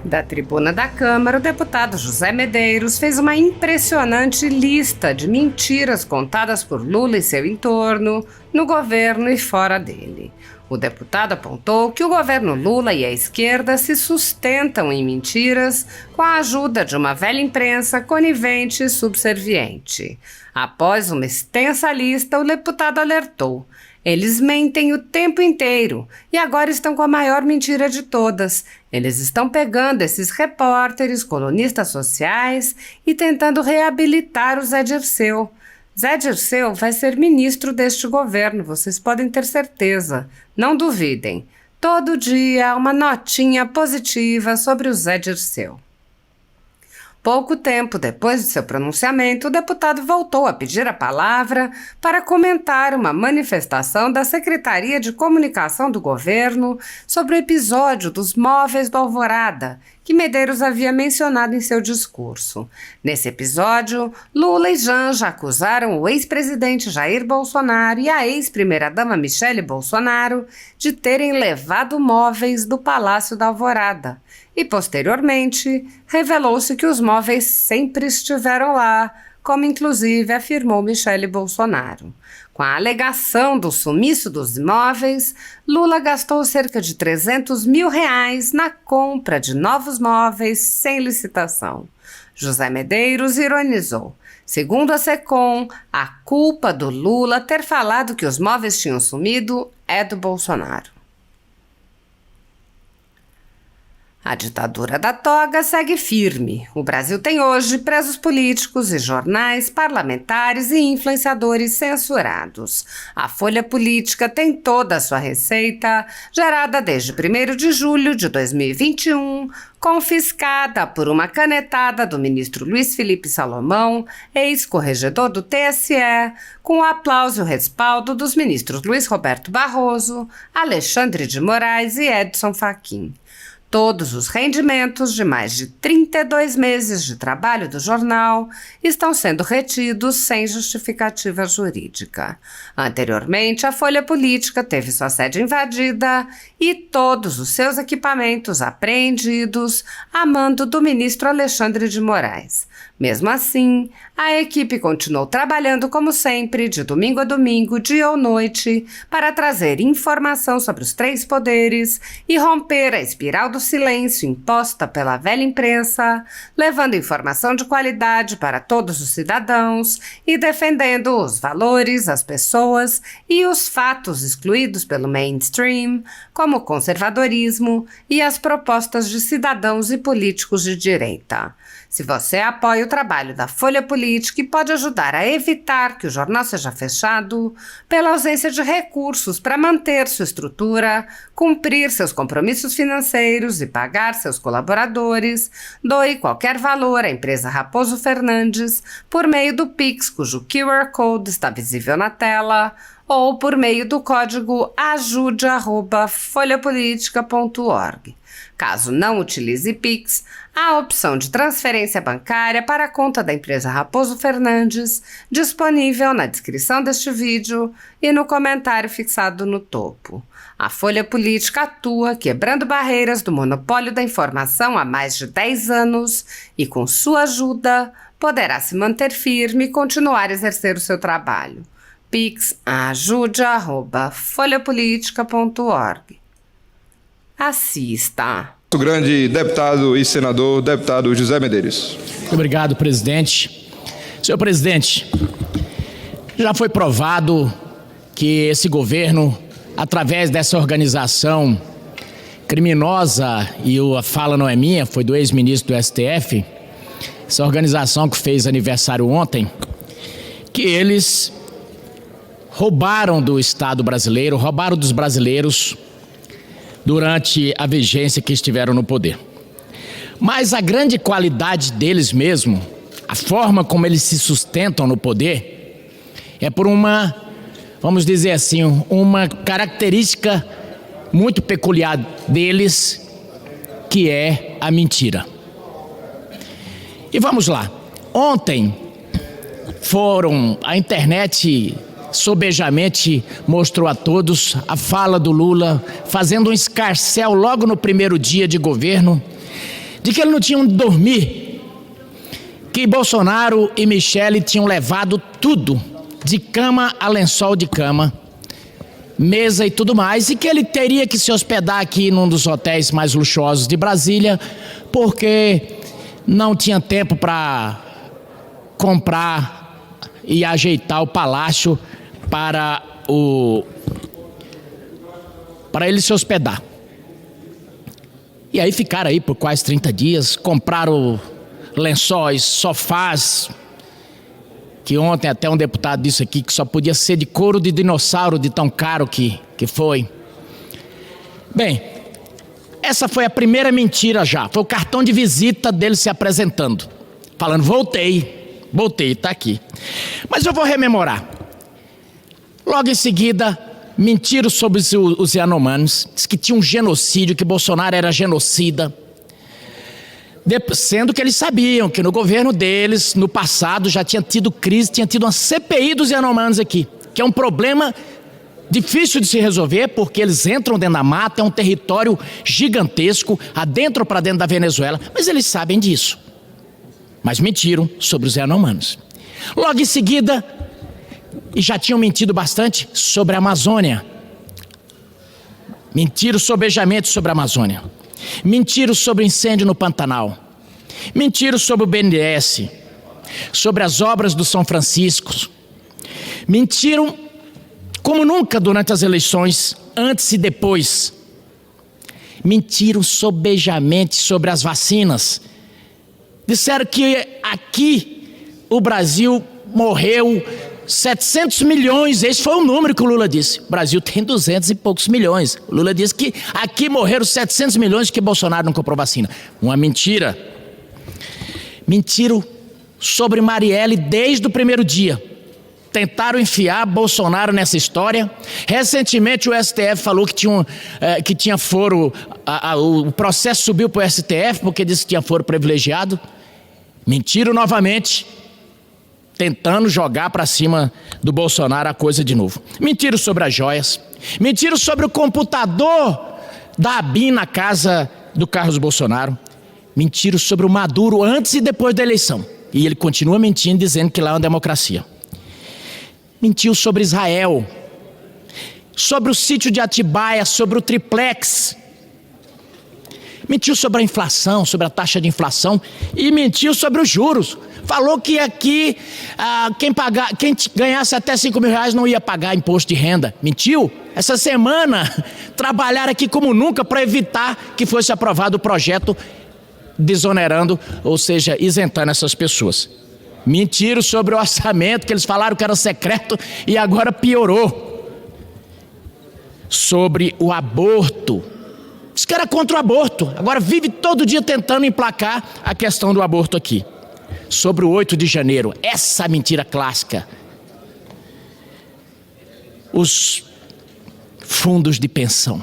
Da tribuna da Câmara, o deputado José Medeiros fez uma impressionante lista de mentiras contadas por Lula e seu entorno, no governo e fora dele. O deputado apontou que o governo Lula e a esquerda se sustentam em mentiras com a ajuda de uma velha imprensa conivente e subserviente. Após uma extensa lista, o deputado alertou: eles mentem o tempo inteiro e agora estão com a maior mentira de todas. Eles estão pegando esses repórteres, colunistas sociais e tentando reabilitar o Zé Dirceu. Zé Dirceu vai ser ministro deste governo, vocês podem ter certeza. Não duvidem. Todo dia há uma notinha positiva sobre o Zé Dirceu. Pouco tempo depois de seu pronunciamento, o deputado voltou a pedir a palavra para comentar uma manifestação da Secretaria de Comunicação do governo sobre o episódio dos móveis do Alvorada, que Medeiros havia mencionado em seu discurso. Nesse episódio, Lula e Janja acusaram o ex-presidente Jair Bolsonaro e a ex-primeira-dama Michele Bolsonaro de terem levado móveis do Palácio da Alvorada. E, posteriormente, revelou-se que os móveis sempre estiveram lá, como inclusive afirmou Michele Bolsonaro. Com a alegação do sumiço dos imóveis, Lula gastou cerca de R$300 mil na compra de novos móveis sem licitação. José Medeiros ironizou: segundo a SECOM, a culpa do Lula ter falado que os móveis tinham sumido é do Bolsonaro. A ditadura da toga segue firme. O Brasil tem hoje presos políticos e jornais, parlamentares e influenciadores censurados. A Folha Política tem toda a sua receita, gerada desde 1º de julho de 2021, confiscada por uma canetada do ministro Luiz Felipe Salomão, ex-corregedor do TSE, com o aplauso e o respaldo dos ministros Luiz Roberto Barroso, Alexandre de Moraes e Edson Fachin. Todos os rendimentos de mais de 32 meses de trabalho do jornal estão sendo retidos sem justificativa jurídica. Anteriormente, a Folha Política teve sua sede invadida e todos os seus equipamentos apreendidos a mando do ministro Alexandre de Moraes. Mesmo assim, a equipe continuou trabalhando como sempre, de domingo a domingo, dia ou noite, para trazer informação sobre os 3 poderes e romper a espiral do silêncio imposta pela velha imprensa, levando informação de qualidade para todos os cidadãos e defendendo os valores, as pessoas e os fatos excluídos pelo mainstream, como o conservadorismo e as propostas de cidadãos e políticos de direita. Se você apoia o trabalho da Folha Política e pode ajudar a evitar que o jornal seja fechado, pela ausência de recursos para manter sua estrutura, cumprir seus compromissos financeiros e pagar seus colaboradores, doe qualquer valor à empresa Raposo Fernandes por meio do Pix, cujo QR Code está visível na tela, ou por meio do código ajude@folhapolitica.org. Caso não utilize Pix, há a opção de transferência bancária para a conta da empresa Raposo Fernandes, disponível na descrição deste vídeo e no comentário fixado no topo. A Folha Política atua quebrando barreiras do monopólio da informação há mais de 10 anos e, com sua ajuda, poderá se manter firme e continuar a exercer o seu trabalho. Pix ajude@folhapolitica.org. Assista. Muito grande deputado e senador, deputado José Medeiros. Muito obrigado, presidente. Senhor presidente, já foi provado que esse governo, através dessa organização criminosa, e a fala não é minha, foi do ex-ministro do STF, essa organização que fez aniversário ontem, que eles roubaram do Estado brasileiro, roubaram dos brasileiros durante a vigência que estiveram no poder. Mas a grande qualidade deles mesmo, a forma como eles se sustentam no poder, é por uma, vamos dizer assim, uma característica muito peculiar deles, que é a mentira. E vamos lá. Ontem a internet sobejamente mostrou a todos a fala do Lula, fazendo um escarcéu logo no primeiro dia de governo, de que ele não tinha onde dormir, que Bolsonaro e Michele tinham levado tudo, de cama a lençol de cama, mesa e tudo mais, e que ele teria que se hospedar aqui num dos hotéis mais luxuosos de Brasília, porque não tinha tempo para comprar e ajeitar o palácio para ele se hospedar. E aí ficaram aí por quase 30 dias, compraram lençóis, sofás, que ontem até um deputado disse aqui que só podia ser de couro de dinossauro, de tão caro que foi. Bem, essa foi a primeira mentira já, foi o cartão de visita dele se apresentando, falando voltei, tá aqui. Mas eu vou rememorar. Logo em seguida, mentiram sobre os Yanomamis, diz que tinha um genocídio, que Bolsonaro era genocida, sendo que eles sabiam que no governo deles, no passado, já tinha tido crise, tinha tido uma CPI dos Yanomamis aqui, que é um problema difícil de se resolver, porque eles entram dentro da mata, é um território gigantesco, adentro para dentro da Venezuela, mas eles sabem disso. Mas mentiram sobre os Yanomamis. Logo em seguida, e já tinham mentido bastante sobre a Amazônia. Mentiram sobejamente sobre a Amazônia. Mentiram sobre o incêndio no Pantanal. Mentiram sobre o BNDES. Sobre as obras do São Francisco. Mentiram como nunca durante as eleições, antes e depois. Mentiram sobejamente sobre as vacinas. Disseram que aqui o Brasil morreu 700 milhões, esse foi o número que o Lula disse. O Brasil tem 200 e poucos milhões. O Lula disse que aqui morreram 700 milhões que Bolsonaro não comprou vacina. Uma mentira. Mentiram sobre Marielle desde o primeiro dia. Tentaram enfiar Bolsonaro nessa história. Recentemente o STF falou que tinha foro, o processo subiu para o STF porque disse que tinha foro privilegiado. Mentiram novamente, tentando jogar para cima do Bolsonaro a coisa de novo. Mentiram sobre as joias. Mentiram sobre o computador da ABIN na casa do Carlos Bolsonaro. Mentiram sobre o Maduro antes e depois da eleição. E ele continua mentindo, dizendo que lá é uma democracia. Mentiu sobre Israel. Sobre o sítio de Atibaia, sobre o triplex. Mentiu sobre a inflação, sobre a taxa de inflação. E mentiu sobre os juros. Falou que aqui quem ganhasse até 5 mil reais não ia pagar imposto de renda. Mentiu? Essa semana trabalharam aqui como nunca para evitar que fosse aprovado o projeto desonerando, ou seja, isentando essas pessoas. Mentiram sobre o orçamento, que eles falaram que era secreto e agora piorou. Sobre o aborto. Diz que era contra o aborto, agora vive todo dia tentando emplacar a questão do aborto aqui. Sobre o 8 de janeiro, essa mentira clássica. Os fundos de pensão.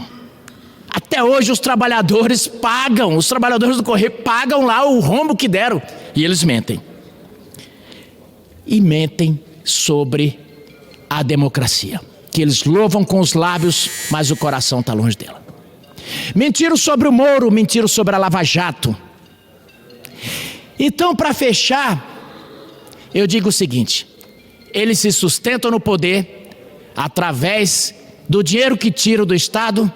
Até hoje os trabalhadores do Correio pagam lá o rombo que deram. E eles mentem. E mentem sobre a democracia. Que eles louvam com os lábios, mas o coração está longe dela. Mentiram sobre o Moro, mentiram sobre a Lava Jato. Então, para fechar, eu digo o seguinte: eles se sustentam no poder através do dinheiro que tiram do Estado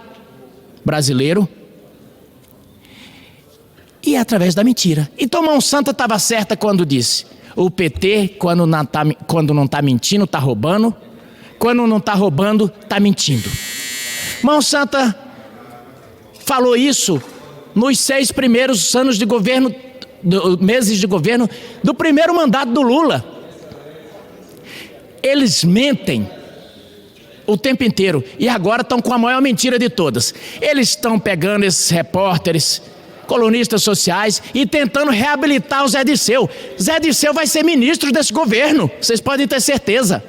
brasileiro e através da mentira. Então, Mão Santa estava certa quando disse: o PT, quando não está mentindo, está roubando. Quando não está roubando, está mentindo. Mão Santa falou isso nos 6 primeiros anos de governo, meses de governo do primeiro mandato do Lula. Eles mentem o tempo inteiro e agora estão com a maior mentira de todas. Eles estão pegando esses repórteres, colunistas sociais e tentando reabilitar o Zé Dirceu. Zé Dirceu vai ser ministro desse governo, vocês podem ter certeza.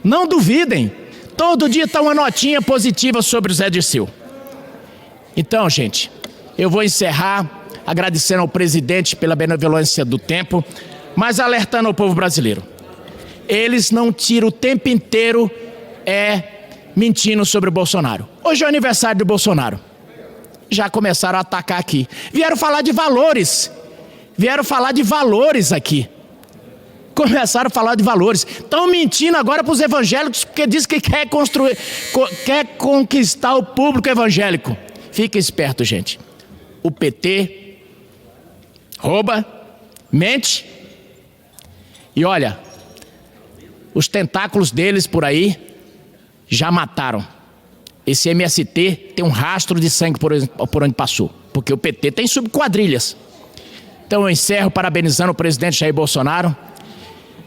Não duvidem, todo dia está uma notinha positiva sobre o Zé Dirceu. Então, gente, eu vou encerrar agradecendo ao presidente pela benevolência do tempo, mas alertando ao povo brasileiro. Eles não tiram o tempo inteiro mentindo sobre o Bolsonaro. Hoje é o aniversário do Bolsonaro. já começaram a atacar aqui. Vieram falar de valores. Vieram falar de valores aqui. Começaram a falar de valores. Estão mentindo agora para os evangélicos porque diz que quer conquistar o público evangélico. Fica esperto, gente. O PT rouba, mente. E olha, os tentáculos deles por aí já mataram. Esse MST tem um rastro de sangue por onde passou. Porque o PT tem subquadrilhas. Então eu encerro parabenizando o presidente Jair Bolsonaro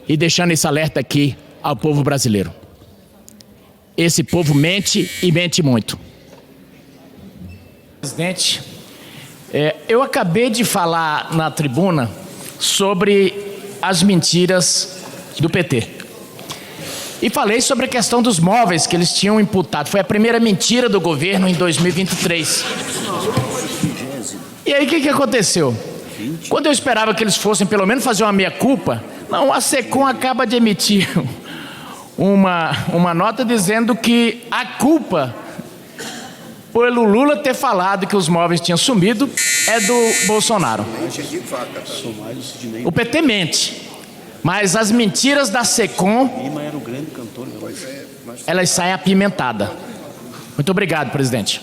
e deixando esse alerta aqui ao povo brasileiro. Esse povo mente e mente muito. Presidente, eu acabei de falar na tribuna sobre as mentiras do PT. E falei sobre a questão dos móveis que eles tinham imputado. Foi a primeira mentira do governo em 2023. E aí o que aconteceu? Quando eu esperava que eles fossem pelo menos fazer uma meia-culpa, não, a SECOM acaba de emitir uma nota dizendo que a culpa pelo Lula ter falado que os móveis tinham sumido é do Bolsonaro. O PT mente, mas as mentiras da SECOM, elas saem apimentadas. Muito obrigado, presidente.